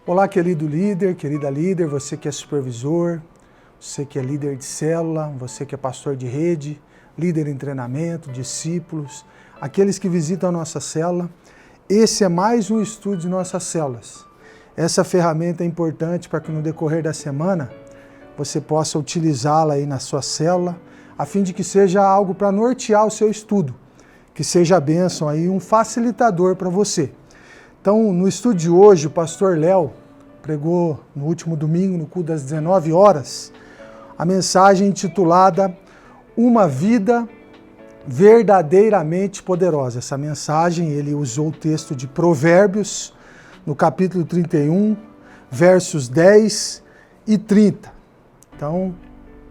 Olá, querido líder, querida líder, você que é supervisor, você que é líder de célula, você que é pastor de rede, líder em treinamento, discípulos, aqueles que visitam a nossa célula. Esse é mais um estudo de nossas células. Essa ferramenta é importante para que no decorrer da semana você possa utilizá-la aí na sua célula, a fim de que seja algo para nortear o seu estudo, que seja a bênção aí, um facilitador para você. Então, no estudo de hoje, o pastor Léo pregou no último domingo, no culto das 19 horas, a mensagem intitulada Uma Vida Verdadeiramente Poderosa. Essa mensagem, ele usou o texto de Provérbios, no capítulo 31, versos 10 e 30. Então,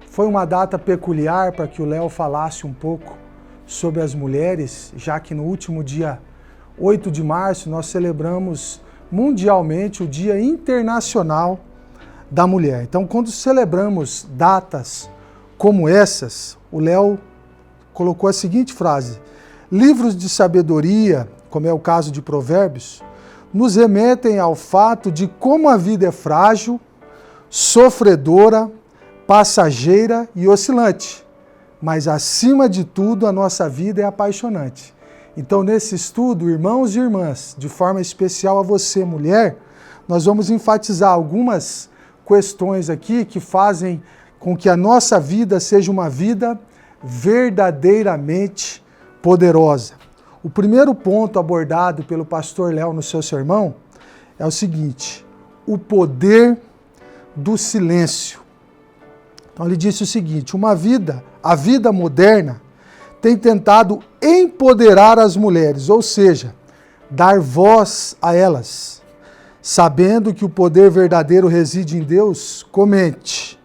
foi uma data peculiar para que o Léo falasse um pouco sobre as mulheres, já que no último dia 8 de março nós celebramos mundialmente o Dia Internacional da Mulher. Então, quando celebramos datas como essas, o Léo colocou a seguinte frase: livros de sabedoria, como é o caso de Provérbios, nos remetem ao fato de como a vida é frágil, sofredora, passageira e oscilante. Mas, acima de tudo, a nossa vida é apaixonante. Então, nesse estudo, irmãos e irmãs, de forma especial a você, mulher, nós vamos enfatizar algumas questões aqui que fazem com que a nossa vida seja uma vida verdadeiramente poderosa. O primeiro ponto abordado pelo pastor Léo no seu sermão é o seguinte: o poder do silêncio. Então ele disse o seguinte: a vida moderna tem tentado empoderar as mulheres, ou seja, dar voz a elas. Sabendo que o poder verdadeiro reside em Deus, comente.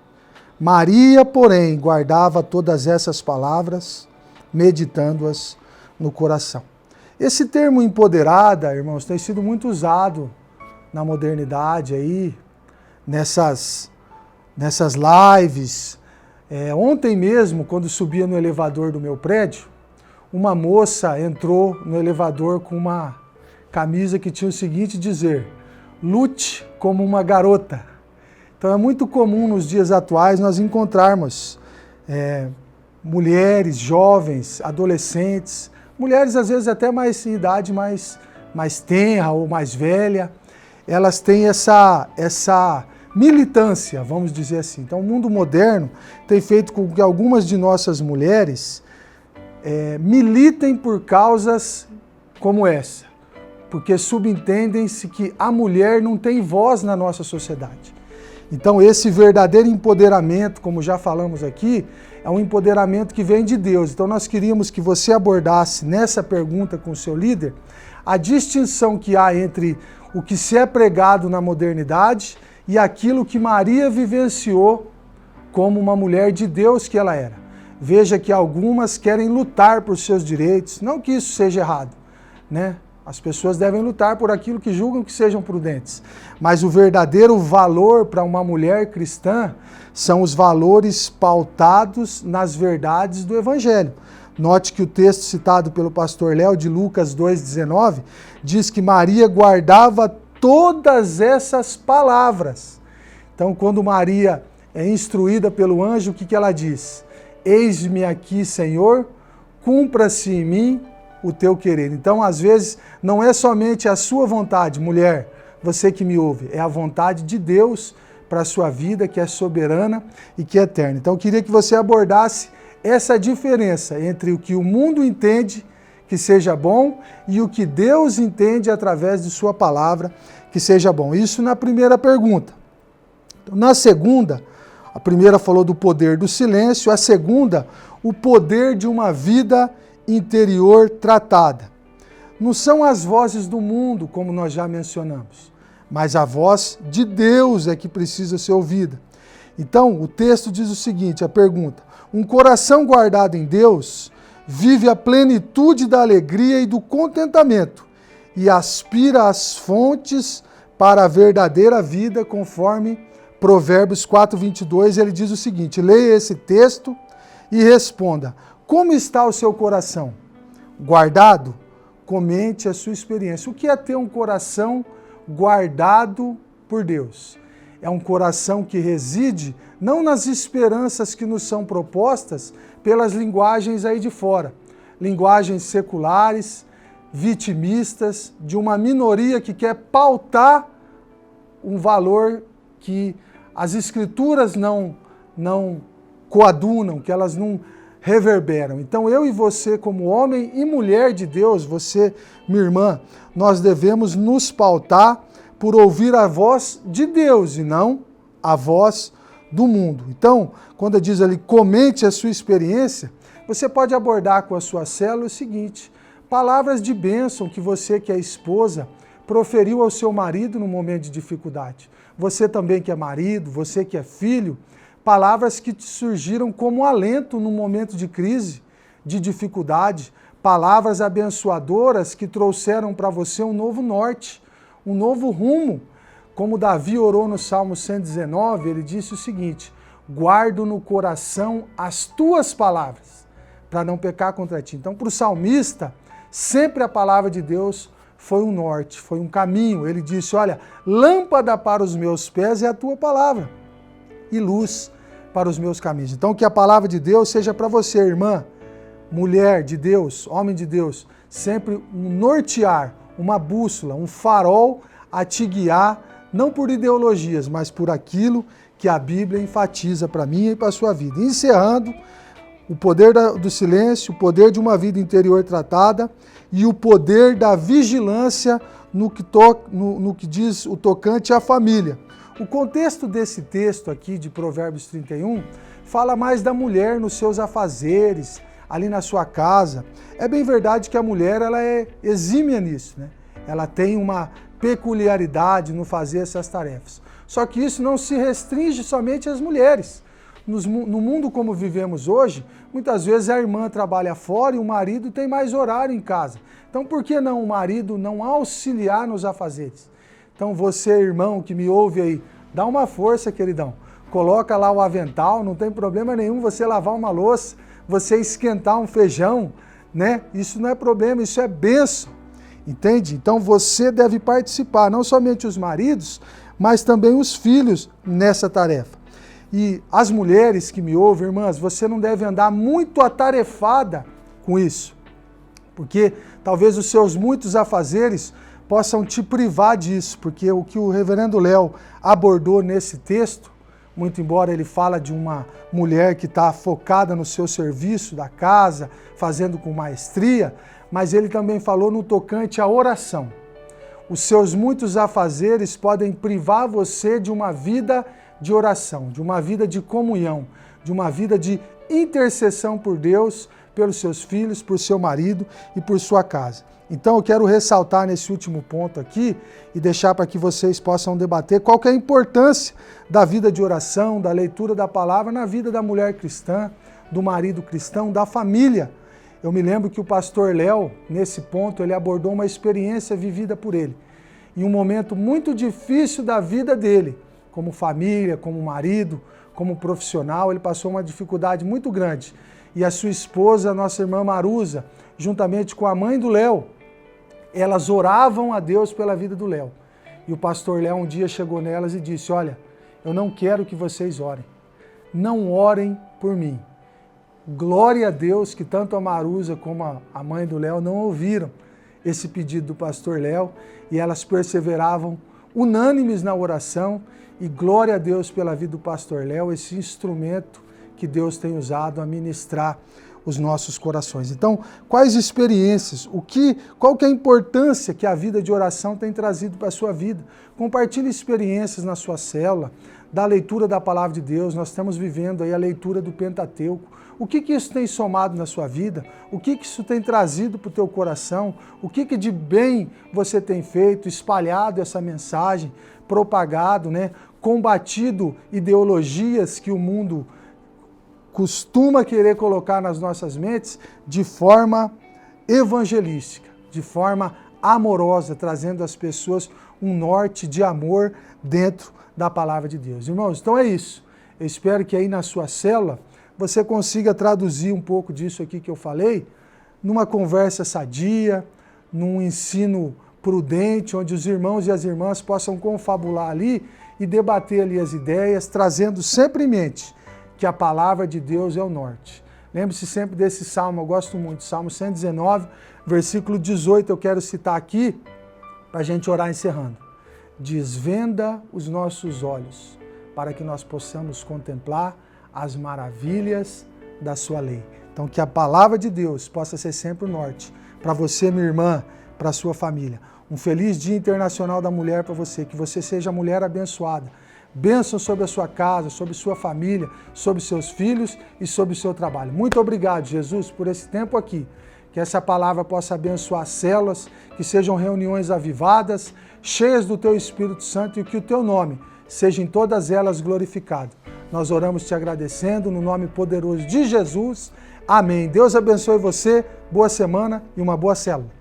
Maria, porém, guardava todas essas palavras, meditando-as no coração. Esse termo empoderada, irmãos, tem sido muito usado na modernidade aí, nessas lives. Ontem mesmo, quando subia no elevador do meu prédio, uma moça entrou no elevador com uma camisa que tinha o seguinte dizer: lute como uma garota. Então é muito comum nos dias atuais nós encontrarmos mulheres, jovens, adolescentes, mulheres às vezes até mais em idade mais tenra ou mais velha, elas têm essa militância, vamos dizer assim. Então, o mundo moderno tem feito com que algumas de nossas mulheres militem por causas como essa, porque subentendem-se que a mulher não tem voz na nossa sociedade. Então, esse verdadeiro empoderamento, como já falamos aqui, é um empoderamento que vem de Deus. Então, nós queríamos que você abordasse nessa pergunta com o seu líder a distinção que há entre o que se é pregado na modernidade e aquilo que Maria vivenciou como uma mulher de Deus que ela era. Veja que algumas querem lutar por seus direitos, não que isso seja errado, né? As pessoas devem lutar por aquilo que julgam que sejam prudentes. Mas o verdadeiro valor para uma mulher cristã são os valores pautados nas verdades do Evangelho. Note que o texto citado pelo pastor Léo, de Lucas 2,19, diz que Maria guardava todas essas palavras. Então, quando Maria é instruída pelo anjo, o que ela diz? Eis-me aqui, Senhor, cumpra-se em mim o teu querer. Então, às vezes, não é somente a sua vontade, mulher, você que me ouve, é a vontade de Deus para a sua vida, que é soberana e que é eterna. Então, eu queria que você abordasse essa diferença entre o que o mundo entende que seja bom e o que Deus entende através de sua palavra que seja bom. Isso na primeira pergunta. Na segunda, a primeira falou do poder do silêncio, a segunda, o poder de uma vida interior tratada. Não são as vozes do mundo, como nós já mencionamos, mas a voz de Deus é que precisa ser ouvida. Então, o texto diz o seguinte, a pergunta: um coração guardado em Deus vive a plenitude da alegria e do contentamento e aspira às fontes para a verdadeira vida, conforme Provérbios 4:22, ele diz o seguinte: leia esse texto e responda: como está o seu coração? Guardado? Comente a sua experiência. O que é ter um coração guardado por Deus. É um coração que reside não nas esperanças que nos são propostas pelas linguagens aí de fora, linguagens seculares, vitimistas, de uma minoria que quer pautar um valor que as escrituras não coadunam, que elas não reverberam. Então eu e você, como homem e mulher de Deus, você, minha irmã, nós devemos nos pautar por ouvir a voz de Deus e não a voz do mundo. Então, quando diz ali, comente a sua experiência, você pode abordar com a sua célula o seguinte: palavras de bênção que você, que é esposa, proferiu ao seu marido no momento de dificuldade. Você também que é marido, você que é filho, palavras que te surgiram como alento no momento de crise, de dificuldade, palavras abençoadoras que trouxeram para você um novo norte, um novo rumo. Como Davi orou no Salmo 119, ele disse o seguinte: guardo no coração as tuas palavras, para não pecar contra ti. Então, para o salmista, sempre a palavra de Deus foi um norte, foi um caminho. Ele disse, olha, lâmpada para os meus pés é a tua palavra e luz para os meus caminhos. Então, que a palavra de Deus seja para você, irmã, mulher de Deus, homem de Deus, sempre um nortear, uma bússola, um farol a te guiar, não por ideologias, mas por aquilo que a Bíblia enfatiza para mim e para a sua vida. Encerrando, o poder do silêncio, o poder de uma vida interior tratada e o poder da vigilância no que diz o tocante à família. O contexto desse texto aqui de Provérbios 31 fala mais da mulher nos seus afazeres, ali na sua casa. É bem verdade que a mulher ela é exímia nisso, né? Ela tem uma peculiaridade no fazer essas tarefas. Só que isso não se restringe somente às mulheres. No mundo como vivemos hoje, muitas vezes a irmã trabalha fora e o marido tem mais horário em casa. Então, por que não o marido não auxiliar nos afazeres? Então, você, irmão, que me ouve aí, dá uma força, queridão. Coloca lá o avental, não tem problema nenhum você lavar uma louça, você esquentar um feijão, né? Isso não é problema, isso é bênção, entende? Então, você deve participar, não somente os maridos, mas também os filhos nessa tarefa. E as mulheres que me ouvem, irmãs, você não deve andar muito atarefada com isso, porque talvez os seus muitos afazeres possam te privar disso, porque o que o reverendo Léo abordou nesse texto, muito embora ele fala de uma mulher que está focada no seu serviço da casa, fazendo com maestria, mas ele também falou no tocante à oração. Os seus muitos afazeres podem privar você de uma vida de oração, de uma vida de comunhão, de uma vida de intercessão por Deus, pelos seus filhos, por seu marido e por sua casa. Então eu quero ressaltar nesse último ponto aqui e deixar para que vocês possam debater qual que é a importância da vida de oração, da leitura da palavra na vida da mulher cristã, do marido cristão, da família. Eu me lembro que o pastor Léo, nesse ponto, ele abordou uma experiência vivida por ele. Em um momento muito difícil da vida dele, como família, como marido, como profissional, ele passou uma dificuldade muito grande. E a sua esposa, nossa irmã Marusa, juntamente com a mãe do Léo, elas oravam a Deus pela vida do Léo. E o pastor Léo um dia chegou nelas e disse, olha, eu não quero que vocês orem. Não orem por mim. Glória a Deus que tanto a Marusa como a mãe do Léo não ouviram esse pedido do pastor Léo e elas perseveravam unânimes na oração. E glória a Deus pela vida do pastor Léo, esse instrumento que Deus tem usado a ministrar os nossos corações. Então, quais experiências, qual que é a importância que a vida de oração tem trazido para a sua vida? Compartilhe experiências na sua célula, da leitura da palavra de Deus. Nós estamos vivendo aí a leitura do Pentateuco. O que isso tem somado na sua vida? O que isso tem trazido para o teu coração? O que de bem você tem feito, espalhado essa mensagem, propagado, né? Combatido ideologias que o mundo costuma querer colocar nas nossas mentes de forma evangelística, de forma amorosa, trazendo às pessoas um norte de amor dentro da palavra de Deus. Irmãos, então é isso. Eu espero que aí na sua célula você consiga traduzir um pouco disso aqui que eu falei numa conversa sadia, num ensino prudente, onde os irmãos e as irmãs possam confabular ali e debater ali as ideias, trazendo sempre em mente que a palavra de Deus é o norte. Lembre-se sempre desse salmo, eu gosto muito, Salmo 119, versículo 18, eu quero citar aqui para a gente orar encerrando. Desvenda os nossos olhos, para que nós possamos contemplar as maravilhas da sua lei. Então, que a palavra de Deus possa ser sempre o norte, para você, minha irmã, para a sua família. Um feliz Dia Internacional da Mulher para você, que você seja mulher abençoada. Bênção sobre a sua casa, sobre sua família, sobre seus filhos e sobre o seu trabalho. Muito obrigado, Jesus, por esse tempo aqui. Que essa palavra possa abençoar células, que sejam reuniões avivadas, cheias do Teu Espírito Santo e que o Teu nome seja em todas elas glorificado. Nós oramos te agradecendo no nome poderoso de Jesus. Amém. Deus abençoe você, boa semana e uma boa célula.